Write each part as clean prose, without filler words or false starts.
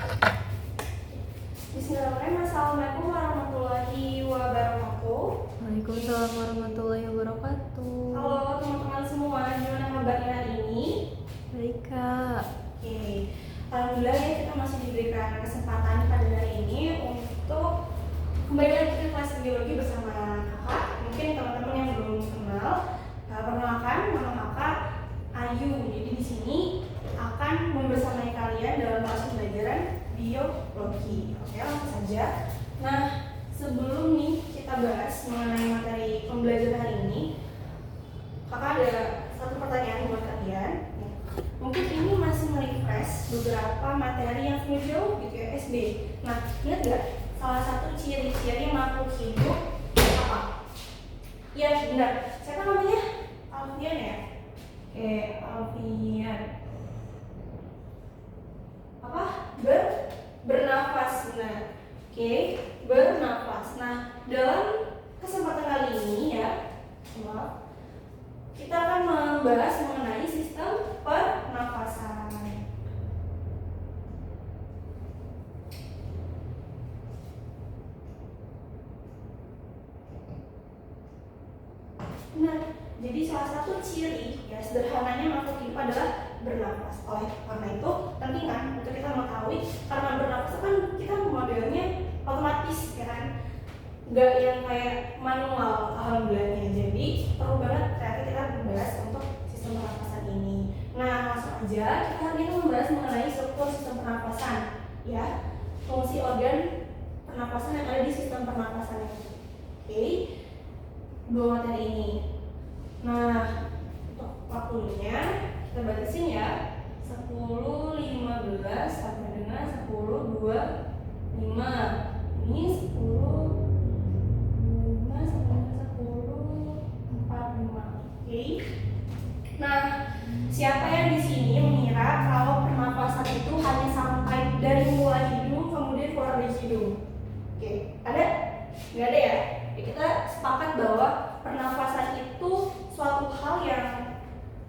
Bismillahirrahmanirrahim. Assalamualaikum warahmatullahi wabarakatuh. Waalaikumsalam warahmatullahi wabarakatuh. Halo teman-teman semua, gimana kabarnya hari ini? Baik Kak. Oke, alhamdulillah ya kita masih diberikan kesempatan pada hari ini untuk kembali lagi ke kelas biologi bersama kakak. Mungkin teman-teman yang belum kenal, perkenalkan nama kakak Ayu. Jadi di sini akan membersamai kalian dalam kelas pembelajaran biologi. Oke, langsung saja. Nah, sebelum nih kita bahas mengenai materi pembelajaran hari ini, kakak ada satu pertanyaan buat kalian. Mungkin ini masih merefresh beberapa materi yang sudah jauh gitu ya, SD. Nah, ingat nggak salah satu ciri-ciri makhluk hidup apa? Ya benar, siapa namanya? Alfian ya? Alfian. Apa? Bernafas, benar. Bernafas. Nah, dalam kesempatan kali ini ya, kita akan membahas mengenai sistem pernafasan. Nah, jadi salah satu ciri ya sederhananya makhluk hidup adalah bernafas. Oleh karena itu penting kan untuk kita mengetahui, karena bernafas kan kita modelnya otomatis ya kan, nggak yang kayak manual alhamdulillahnya. Jadi perlu banget ternyata kita membahas untuk sistem pernafasan ini. Nah, langsung aja kita hari ini membahas mengenai struktur sistem pernafasan ya, fungsi organ pernafasan yang ada di sistem pernafasan. Oke, dua materi ini. Nah, untuk waktunya kita batasin ya 10.15 sampai dengan 10.25. Ini 10.5 sampai dengan 10.45. Oke. Nah, siapa yang di sini mengira kalau pernapasan itu hanya sampai dari mulai hidung kemudian keluar dari hidung? Oke, ada? Nggak ada ya? Kita sepakat bahwa pernafasan itu suatu hal yang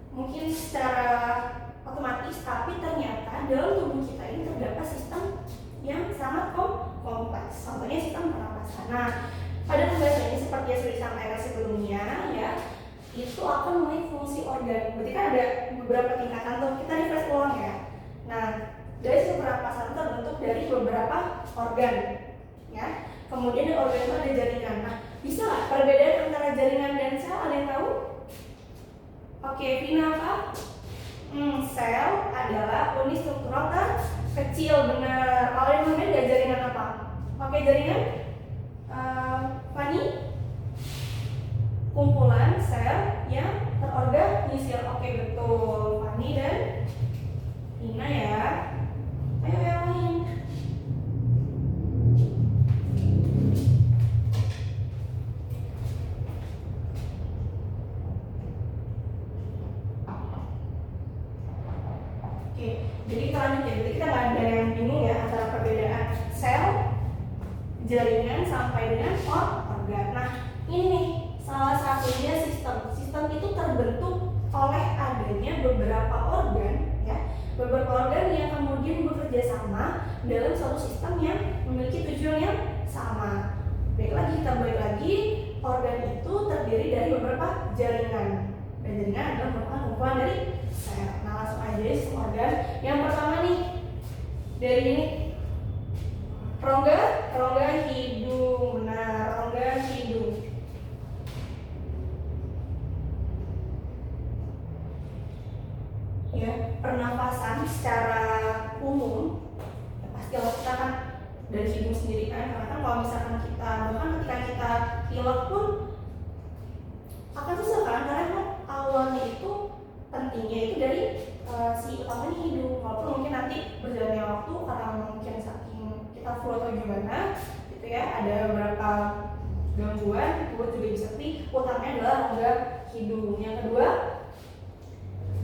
mungkin secara otomatis, tapi ternyata dalam tubuh kita ini terdapat sistem yang sangat kompleks. Contohnya sistem pernapasan. Nah, pada pembahasan ini seperti yang sudah disampaikan sebelumnya ya, itu akan mengenai fungsi organ. Berarti kan ada beberapa tingkatan tuh, kita refresh ulang ya. Nah, dari sistem pernapasan terbentuk dari beberapa organ ya. Kemudian di organ itu ada jaringan. Nah, bisa nggak perbedaan antara jaringan dan sel, ada yang tahu? Oke, Vina apa? Sel adalah unit struktural terkecil, benar. Kalau yang namanya nggak jaringan apa? Oke, jaringan Fani? Kumpulan sel yang terorganisir. Oke, betul. Fani dan Vina ya. Ayo yang lain. Jadi kita lanjut ya, jadi kita nggak ada yang bingung ya antara perbedaan sel, jaringan sampai dengan organ. Nah, ini nih salah satunya sistem. Sistem itu terbentuk oleh adanya beberapa organ ya, beberapa organ yang kemudian bekerja sama dalam suatu sistem yang memiliki tujuan yang sama. Kita balik lagi, organ itu terdiri dari beberapa jaringan, dan jaringan adalah merupakan kumpulan dari sel. Nah, langsung aja sistem organ. Yang pertama nih dari ini, rongga hidung. Benar, rongga hidung. Ya, pernapasan secara umum ya pasti kalau kita kan dari hidung sendiri kan, karena kan kalau misalkan kita bahkan ketika kita pilek pun akan susah kan, karena kan awalnya itu pentingnya itu dari si utamanya hidung. Walaupun mungkin nanti berjalannya waktu karena mungkin saking kita flu atau gimana gitu ya, ada beberapa gangguan mulut juga bisa, tapi utamanya adalah rongga hidung. Yang kedua,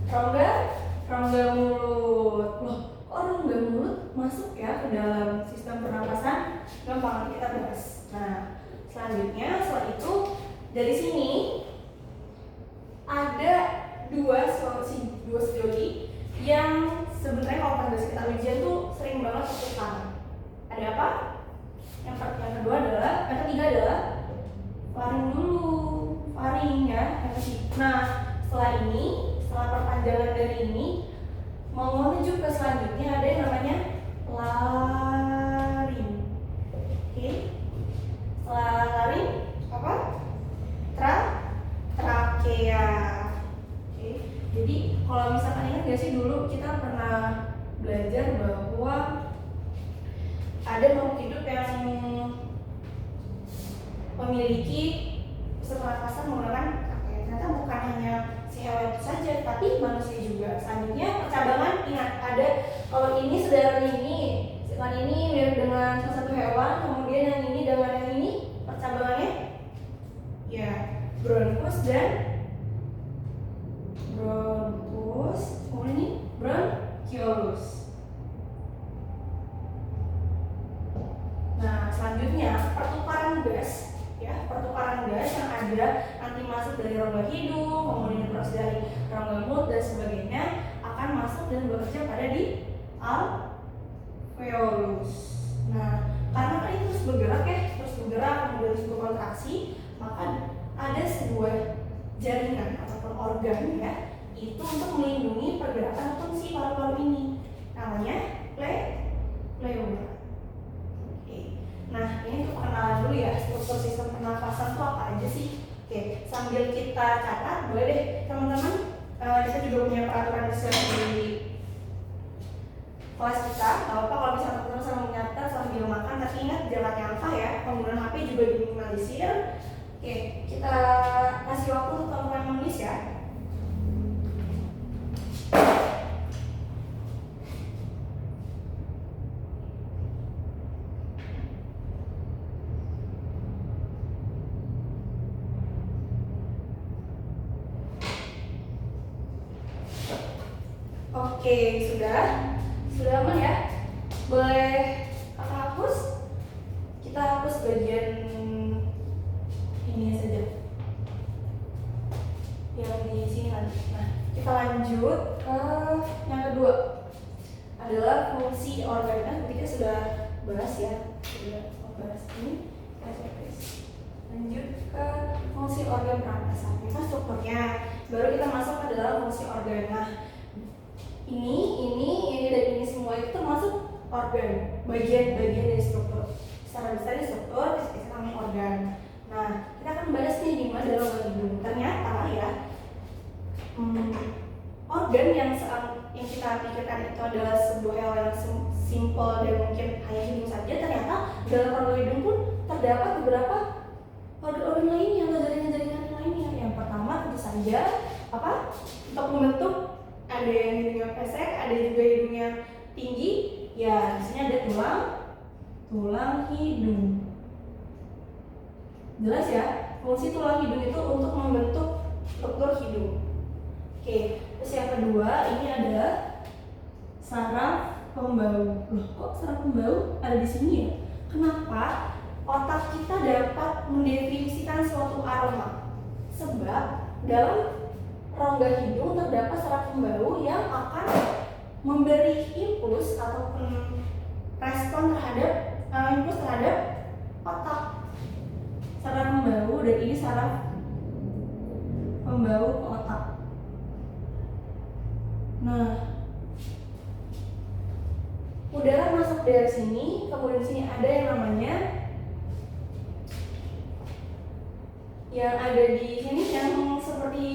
rongga mulut. Loh, kok rongga mulut masuk ya ke dalam sistem pernapasan? Gampang, nanti kita bahas. Nah, selanjutnya setelah itu dari sini ada dua sosiologi yang sebenarnya kalau pada kita ujian tuh sering banget namanya tekukan. Ada apa? Yang kedua adalah, yang ketiga adalah faring dulu, faring ya. Nah, setelah perpanjangan dari ini mau menuju ke selanjutnya ada yang namanya laring. Oke. Setelah laring apa? Trakea. Oke. Jadi kalau misalkan ingat gak sih dulu kita pernah belajar bahwa ada makhluk hidup yang memiliki pernapasan menggunakan trakea. Ternyata bukan hanya si hewan itu saja, tapi manusia juga. Selanjutnya percabangan, ingat ada kalau ini saudara ini mirip dengan salah satu hewan, kemudian yang ini dengan yang ini percabangannya ya bronchus dan kemudian ini bronchiolus. Nah, selanjutnya pertukaran gas yang ada nanti masuk dari rongga hidung, kemudian terus dari rongga mulut dan sebagainya akan masuk dan bekerja pada di alveolus. Nah, karena kan ini terus bergerak, kemudian terus berkontraksi, maka ada sebuah jaringan ataupun organ ya, itu untuk melindungi pergerakan fungsi paru-paru ini. Namanya pleura. Nah, ini untuk perkenalan dulu ya, struktur sistem pernafasan itu apa aja sih? Oke, sambil kita catat, boleh deh teman-teman, kita juga punya peraturan di kelas kita. Gak apa-apa kalau misalnya teman-teman sambil mencatat sambil makan, tapi ingat jangan nyampah ya, penggunaan HP juga diminimalisir. Oke, kita kasih waktu untuk teman-teman menulis ya. Oke, sudah aman ya? Boleh kakak hapus? Kita hapus bagian ini saja yang di sini nanti. Nah, kita lanjut ke yang kedua adalah fungsi organ. Nah, kita sudah bahas ya, bahas ini. Lanjut ke fungsi organ pernapasan. Ini kan strukturnya. Baru kita masuk ke dalam fungsi organ. Nah, ini dan ini semua itu termasuk organ, bagian-bagian dari struktur. Secara besar struktur, kita namanya organ. Nah, kita akan bahas nih di mana dalam hidung. Ternyata ya, organ yang kita pikirkan itu adalah sebuah hal yang simpel dan mungkin hanya hidung saja. Ternyata dalam organ hidung pun terdapat beberapa organ-organ lainnya atau jaringan-jaringan lainnya. Yang pertama tentu saja untuk membentuk. Ada yang hidungnya pesek, ada juga hidungnya tinggi. Ya, di sini ada tulang hidung. Jelas ya? Fungsi tulang hidung itu untuk membentuk struktur hidung. Oke, terus yang kedua ini adalah saraf pembau. Loh, kok saraf pembau ada di sini ya? Kenapa otak kita dapat mendefinisikan suatu aroma? Sebab dalam rongga hidung terdapat saraf pembau yang akan memberi impuls ataupun respon terhadap otak. Saraf pembau dan ini saraf pembau ke otak. Nah, udara masuk dari sini, kemudian sini ada yang namanya di sini yang seperti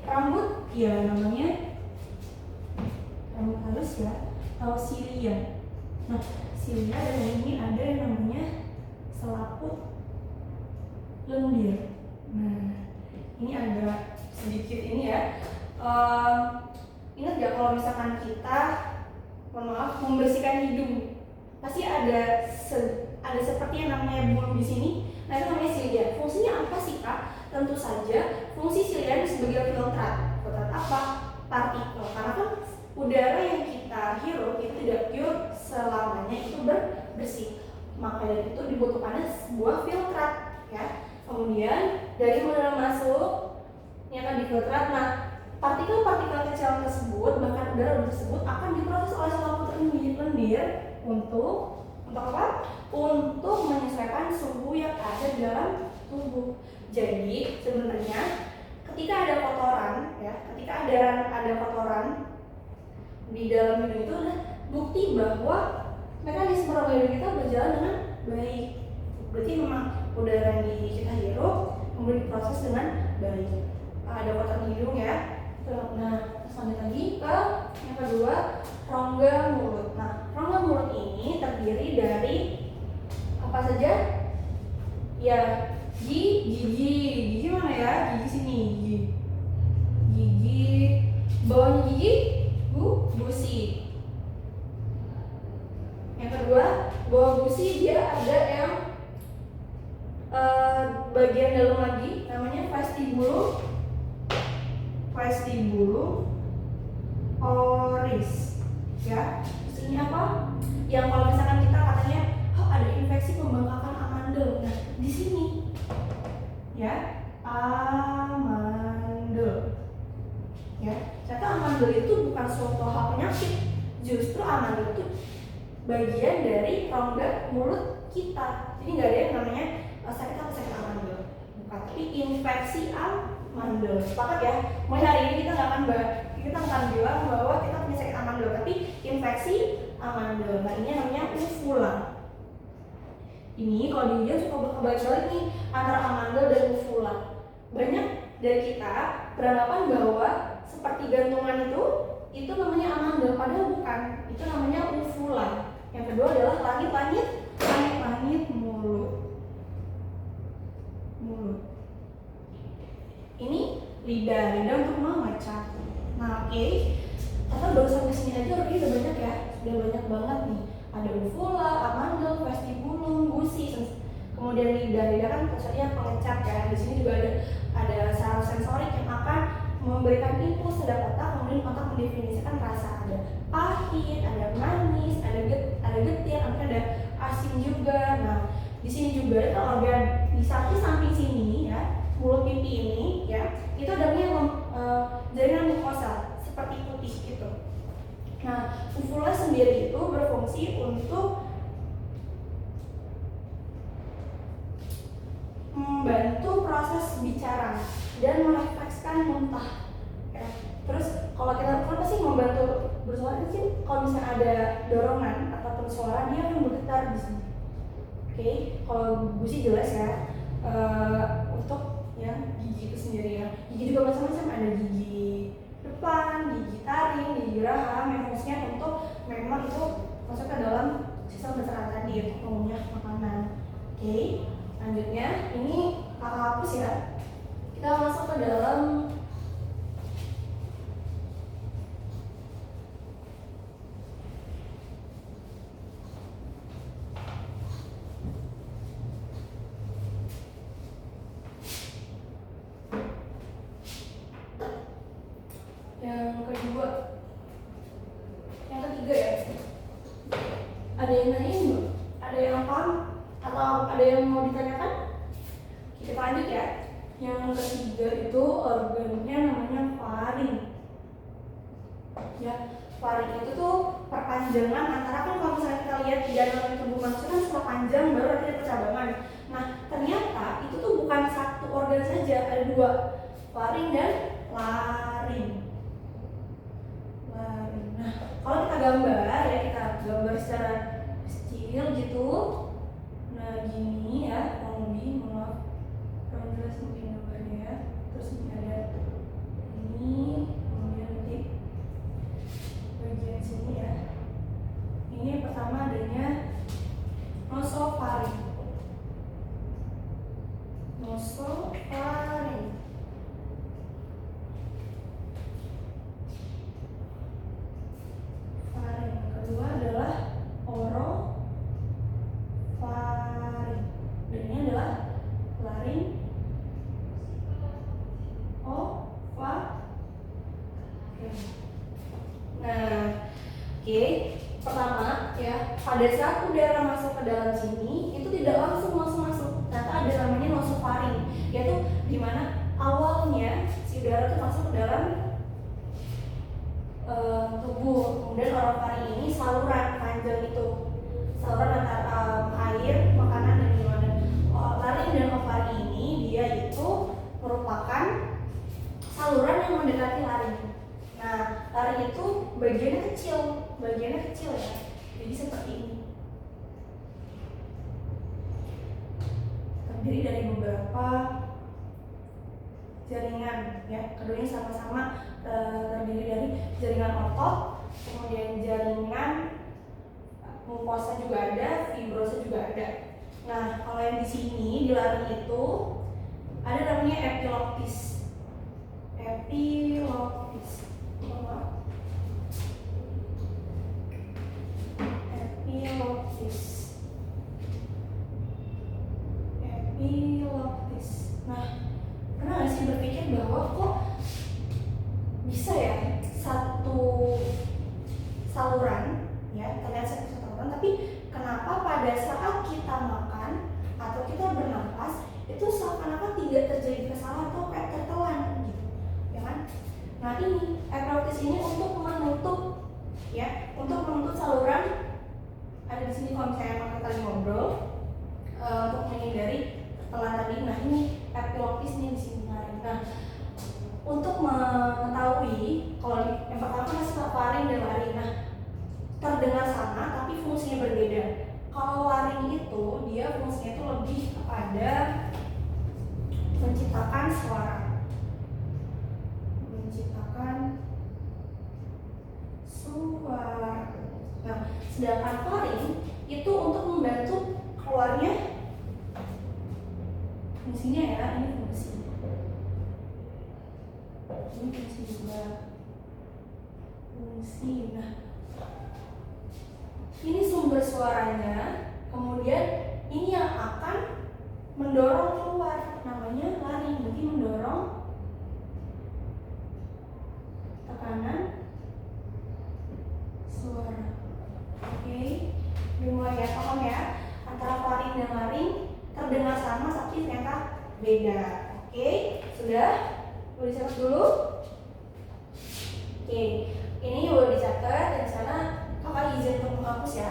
rambut, ya namanya rambut halus ya, atau silia. Nah, silia dan ini ada yang namanya selaput lendir. Nah, ini agak sedikit ini ya. Ingat gak kalau misalkan kita, membersihkan hidung, pasti ada seperti yang namanya bulu di sini. Nah, itu namanya silia. Fungsinya apa sih kak? Tentu saja fungsi silia sebagai filtrat. Filtrat apa? Partikel. Karena kan udara yang kita hirup itu tidak pure selamanya itu bersih. Maka dari itu dibutuhkan sebuah filtrat ya. Kemudian dari udara masuk ini akan difiltrat. Nah, partikel-partikel kecil tersebut, bahkan udara tersebut akan diproses oleh selaput lendir bibir untuk apa? Untuk menyesuaikan suhu yang ada di dalam tubuh. Jadi sebenarnya ketika ada kotoran, ya, ketika ada kotoran di dalam hidung itu adalah bukti bahwa mekanisme rongga hidung kita berjalan dengan baik. Berarti memang udara yang kita hirup kemudian diproses dengan baik. Ada kotoran hidung ya. Nah, terus lanjut lagi ke yang kedua, rongga mulut. Nah, rongga mulut ini terdiri dari apa saja? Ya, gigi mana ya? Gigi sini, gigi bawahnya gigi gusi. Yang kedua, bawah gusi dia ada yang bagian dalam lagi namanya vestibulum oris, ya. Terus ini apa? Yang kalau misalkan kita katanya ada infeksi pembengkakan amandel. Nah, di sini ya, amandel. Ya, ternyata amandel itu bukan suatu hal penyakit. Justru amandel itu bagian dari rongga mulut kita. Jadi nggak ada yang namanya sakit amandel. Bukan, tapi infeksi amandel. Sepakat ya? Mulai hari ini kita akan bilang bahwa kita punya sakit amandel, tapi infeksi amandel. Nah, ini namanya uvula. Ini kalau di ujian suka kebalik-balik nih antara amandel dan uvula. Banyak dari kita beranggapan bahwa seperti gantungan itu namanya amandel, padahal bukan. Itu namanya uvula. Yang kedua adalah langit-langit mulut. Ini lidah untuk memecah. Nah, oke. Ternyata baru sampai sini aja udah banyak ya. Udah banyak banget nih. Ada uvula, amandel, vestibulum, gusi. Kemudian lidah kan maksudnya pengecap ya. Di sini juga ada saraf sensorik yang akan memberikan impuls terhadap otak, kemudian otak mendefinisikan rasa. Ada pahit, ada manis, ada getir, ada asin juga. Nah, di sini juga ada organ di samping sini ya, mulut pipi ini ya, itu adanya jaringan mukosa seperti putih gitu. Nah, uvula sendiri itu berfungsi untuk membantu proses bicara dan mereflekskan muntah. Ya. Terus kalau kita kenapa sih membantu bersuara sih? Kalau misalnya ada dorongan ataupun suara, dia akan bergetar di sini. Oke, kalau gusi jelas ya. Untuk yang gigi itu sendiri ya. Gigi juga macam-macam, ada gigi depan, gigi taring, gigi geraham, yang fungsinya untuk memang itu masuk ke dalam sistem pencernaan tadi untuk mengunyah makanan. Oke, lanjutnya ini kakak hapus ya. Kita masuk ke dalam yang kedua, yang ketiga ya. Ada yang nanyain belum? Ada yang paham? Atau ada yang mau ditanyakan? Kita lanjut ya. Yang ketiga itu organnya namanya faring. Ya, faring itu tuh perpanjangan antara, kan kalau misalnya kita lihat di dalam tubuh manusia kan setelah panjang baru ada percabangan. Nah, ternyata itu tuh bukan satu organ saja, ada dua, faring dan laring. Nah, kalau kita gambar ya, kita gambar secara kecil gitu. Nah, gini ya, kurang lebih, maaf, kurang jelas mungkin gambarnya ya. Terus ini ada ini, kemudian nanti bagian sini ya. Ini pertama adanya nosofaring. Kedua adalah orofaring. Dan ini adalah laring Nah, oke. Pertama ya, pada saat udara masuk ke dalam sini itu tidak langsung masuk. Ternyata ada namanya nosofaring, yaitu dimana awalnya si udara itu masuk ke dalam tubuh. Kemudian orofaring ini saluran panjang bagiannya kecil ya, jadi seperti ini. Terdiri dari beberapa jaringan ya, keduanya sama-sama terdiri dari jaringan otot, kemudian jaringan mukosa juga ada, fibrosa juga ada. Nah, kalau yang di sini di laring itu ada namanya epiloptis. Epiloptis. Epiloptis. Epiloptis. Nah, pernah nggak sih berpikir bahwa kok bisa ya satu saluran ya, terlihat satu saluran, tapi kenapa pada saat kita makan atau kita bernafas itu seakan-akan tidak terjadi kesalahan atau kayak tertelan gitu, ya kan? Nah ini epiloptis ini untuk menutup ya, untuk menutup saluran ada di sini kalau misalnya kita lagi ngobrol untuk menghindari tertelan tadi. Nah ini epiloptis nih di sini. Nah untuk mengetahui kalau yang pertama kan laring dan laring, nah terdengar sama tapi fungsinya berbeda. Kalau laring itu dia fungsinya itu lebih kepada menciptakan suara, Nah, sedangkan faring itu untuk membantu keluarnya fungsinya ya, ini fungsi juga fungsi. Nah, ini sumber suaranya, kemudian ini yang akan mendorong keluar, namanya laring, berarti mendorong tekanan suara. Oke, dimulai ya, paham ya? Antara faring dan laring terdengar sama tapi ternyata beda. Oke, sudah? Boleh dicatat dulu? Oke, ini boleh dicatat dan di sana kakak izin untuk menghapus ya.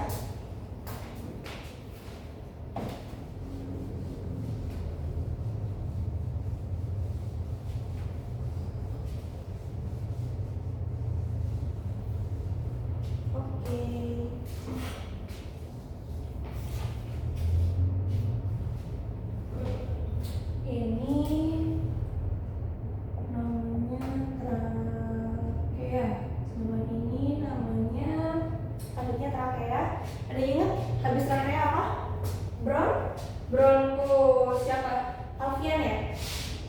Bronkus siapa? Alfian ya?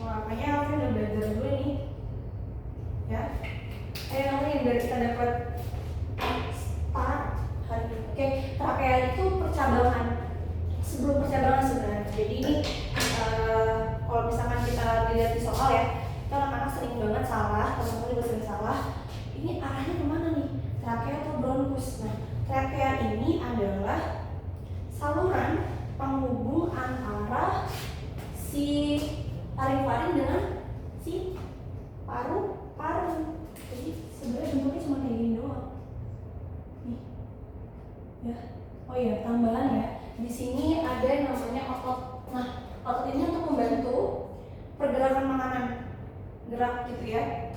Wah, kayaknya Alfian udah belajar dulu ini ya. Ayo namanya dari kita dapat start hari ini. Oke, trakea itu percabangan sebelum percabangan sebenarnya. Jadi ini kalau misalkan kita dilihat di soal ya, kita anak-anak sering banget salah, teman-teman juga sering salah. Ini arahnya kemana nih? Trakea atau bronkus? Nah, trakea ini adalah saluran penghubung antara si laring-faring dengan si paru-paru. Jadi sebenarnya bentuknya cuma kayak gini doang. Nih, ya. Oh iya, tambahan ya. Di sini ada yang namanya otot. Nah, otot ini untuk membantu pergerakan makanan, gerak gitu ya,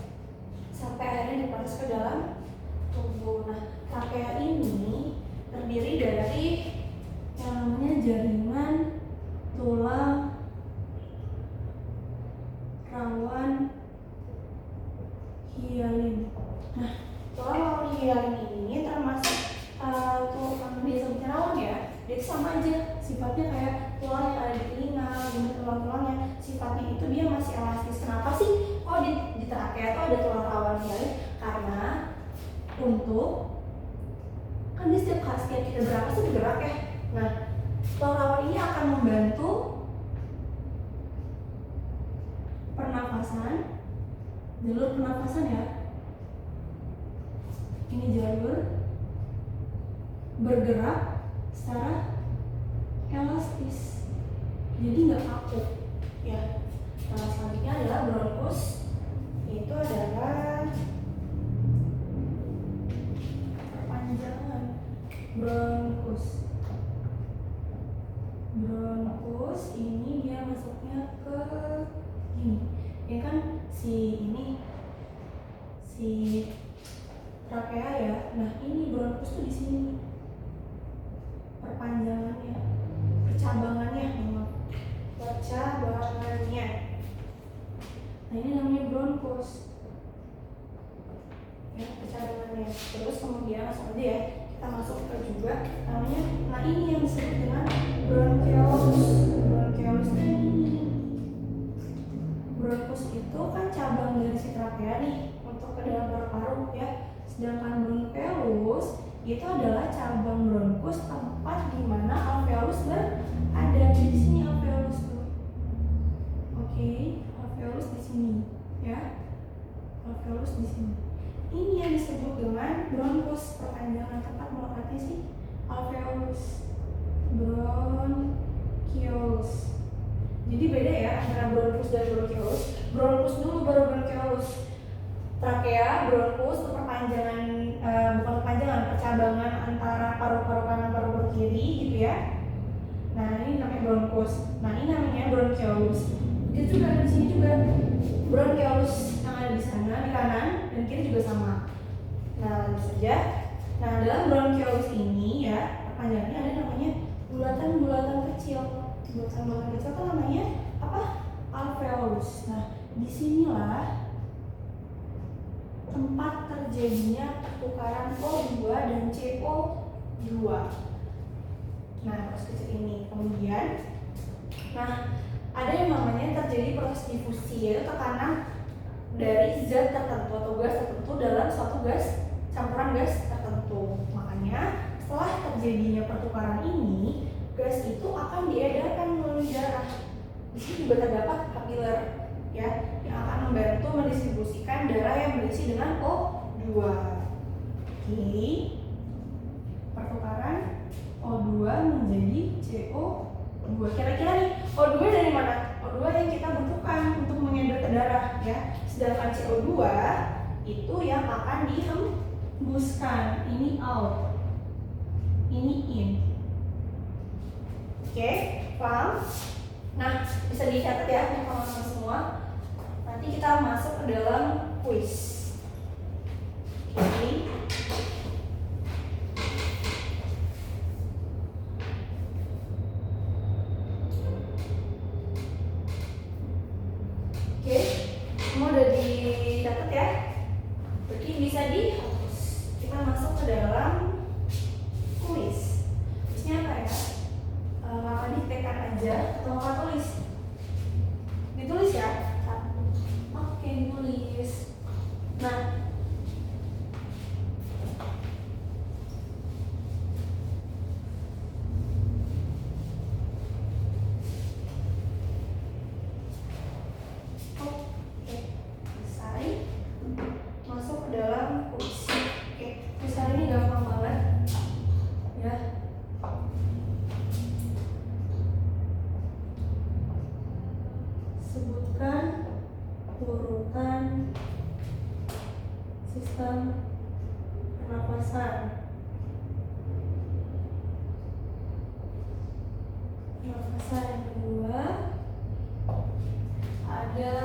sampai akhirnya diproses ke dalam tubuh. Nah, trakea ini terdiri dari yang namanya jaringan tulang rawan hialin. Nah, tulang rawan hialin ini termasuk tulang disebutnya rawan ya. Dia sama aja sifatnya kayak tulang yang ada di telinga, tulang-tulangnya sifatnya itu dia masih elastis. Kenapa sih? Oh di trakea itu ada tulang rawan hialin karena untuk kan dia setiap kita berapa sih bergerak ya. Nah, tulang rawan ini akan membantu pernafasan, jalur pernafasan ya. Ini jalur bergerak secara elastis, jadi nggak kaku ya. Nah, selanjutnya adalah bronkus, itu adalah perpanjangan bronkus. Bronkus ini dia masuknya ke ini, ya kan si trakea ya. Nah ini bronkus kita masuk ke juga namanya, nah ini yang disebut dengan bronchioles. Bronchioles ini, bronkus itu kan cabang dari si trachea nih untuk ke dalam paru-paru ya, sedangkan bronchioles itu adalah cabang bronkus tempat di mana alveolus berada. Di sini alveolus tuh. Oke, alveolus di sini ya. Alveolus di sini. Ini yang disebut dengan bronkus, perpanjangan tempat melekatnya si alveolus. Bronchioles. Jadi beda ya antara bronkus dan bronchioles. Bronkus dulu baru bronchioles. Trachea, bronkus itu perpanjangan, bukan perpanjangan, percabangan antara paru-paru kanan paru-paru kiri gitu ya. Nah ini namanya bronkus. Nah ini namanya bronchioles. Itu juga di sini juga bronchioles yang ada di sana di kanan dan kiri juga sama. Nah lanjut saja. Nah dalam bronchioles ini ya perpanjangannya ada namanya bulatan-bulatan kecil. Bulatan-bulatan kecil itu namanya apa? Alveolus. Nah disinilah tempat terjadinya pertukaran O2 dan CO2. Nah, proses kecil ini. Kemudian, nah ada yang namanya terjadi proses difusi, yaitu tekanan dari zat tertentu atau gas tertentu dalam suatu gas, campuran gas tertentu. Makanya setelah terjadinya pertukaran ini, gas itu akan diedarkan melalui darah. Di sini juga terdapat kapiler ya, yang akan membantu mendistribusikan darah yang berisi dengan O2. Oke. Pertukaran O2 menjadi CO2. Kira-kira nih, O2 dari mana? O2 yang kita butuhkan untuk mengedar ke darah ya. Sedangkan CO2 itu yang akan dihembuskan. Ini out. Ini in. Oke, paham? Nah, bisa dicatat ya teman-teman semua. Nanti kita masuk ke dalam kuis. Oke. Oke, semua udah dicatat ya. Berarti bisa dihapus. Kita masuk ke dalam kuis. Kuisnya apa ya? Kakak ditekan aja atau kakak tulis? Ditulis ya? Oke, ditulis. Nah, oke, selesai. Masuk ke dalam kuis. Oke, kuis hari ini gampang banget ya. Sebutkan urutan sistem pernapasan. Pernapasan yang kedua ada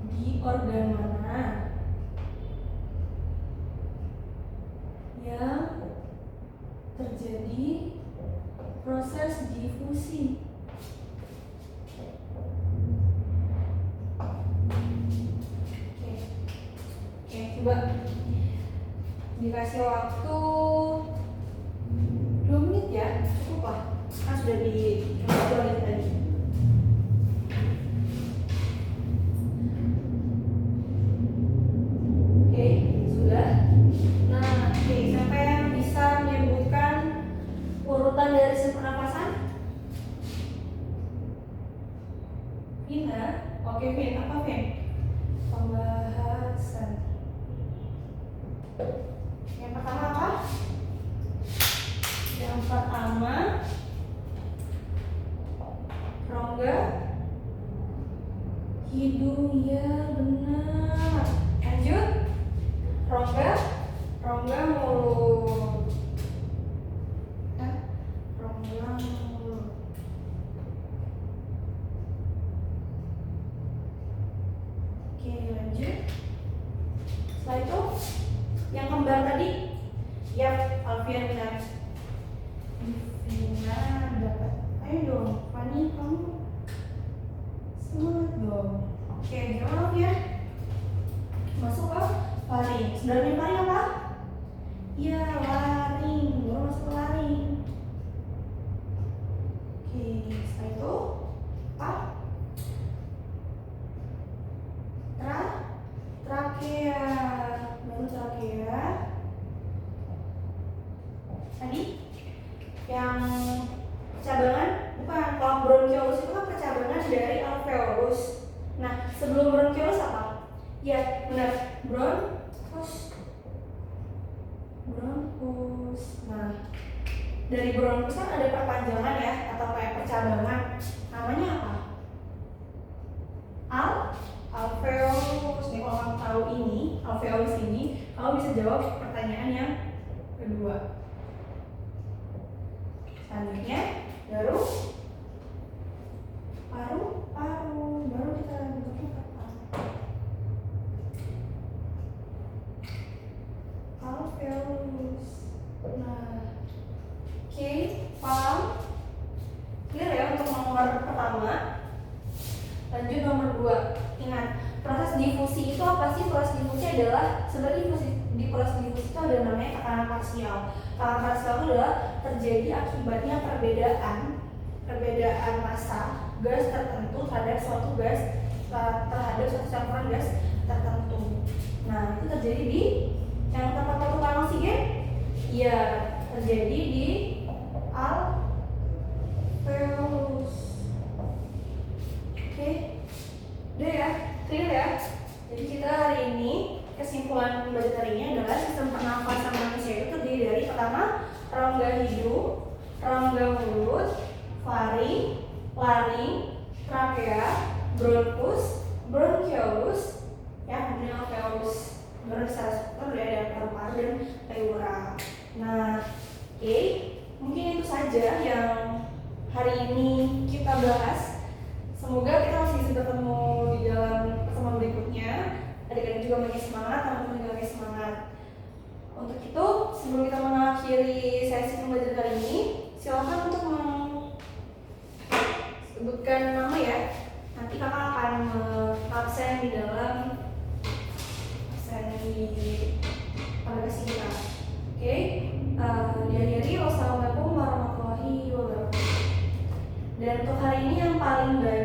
di organ mana yang terjadi proses difusi. Oke, coba dikasih waktu 2 menit ya, cukup lah. Kan sudah dicoba tadi. Oke, sudah. Nah, oke, siapa yang bisa menyebutkan urutan dari sistem pernapasan? Vina? Oke, Vin, apa Vin? Pembahasan. Yang pertama apa? Yang pertama rongga hidung, ya benar. Lanjut. Rongga mulut. Rongga mulut. Oke, lanjut. Setelah itu yang kembar tadi, ya Alfian benar. Vina dapat. Ayo dong, Fani, kamu semangat dong. Oke, jawab ya. Masuk ke faring. Sebenarnya laring apa? Ya, laring. Baru masuk ke laring. Oke, setelah itu apa? Trakea. Baru trakea. Tadi yang percabangan, bukan, kalau bronkiolus itu kan percabangan dari alveolus. Nah, sebelum bronkiolus apa? Ya, benar, bronkus. Nah, dari bronkus kan ada perpanjangan ya, atau kayak percabangan. Namanya apa? Alveolus. Nih, kalau kamu tahu ini, alveolus ini, kamu bisa jawab pertanyaan yang kedua. Selanjutnya, baru paru-paru. Baru kita bentuknya apa? Alveolus. Nah, oke, paham? Clear ya untuk nomor pertama. Lanjut nomor 2. Ingat, proses difusi itu apa sih? Proses difusi adalah sebenarnya di proses difusi itu ada namanya tekanan parsial. Tekanan parsial itu adalah terjadi akibatnya perbedaan massa gas tertentu terhadap suatu campuran gas tertentu. Nah, itu terjadi di yang tempat pertukaran oksigen? Iya, terjadi di alveolus. Oke, udah ya, clear ya. Jadi kita hari ini kesimpulan belajar hari ini adalah sistem pernafasan manusia itu terdiri dari pertama rongga hidung, rongga mulut, faring, laring, trakea, bronkus, bronkiolus, ya, kemudian alveolus. Baru secara struktur ada paru-paru dan pleura. Nah, oke, mungkin itu saja yang hari ini kita bahas. Semoga kita masih bisa bertemu di dalam pertemuan berikutnya. Adik-adik juga makin semangat, teman-teman juga makin semangat. Untuk itu, sebelum kita mengakhiri sesi pembelajaran kali ini, silakan untuk sebutkan nama ya. Nanti kakak akan absen di dalam aplikasi kita. Oke, diakhiri. Wassalamualaikum warahmatullahi wabarakatuh. Dan untuk hari ini yang paling baik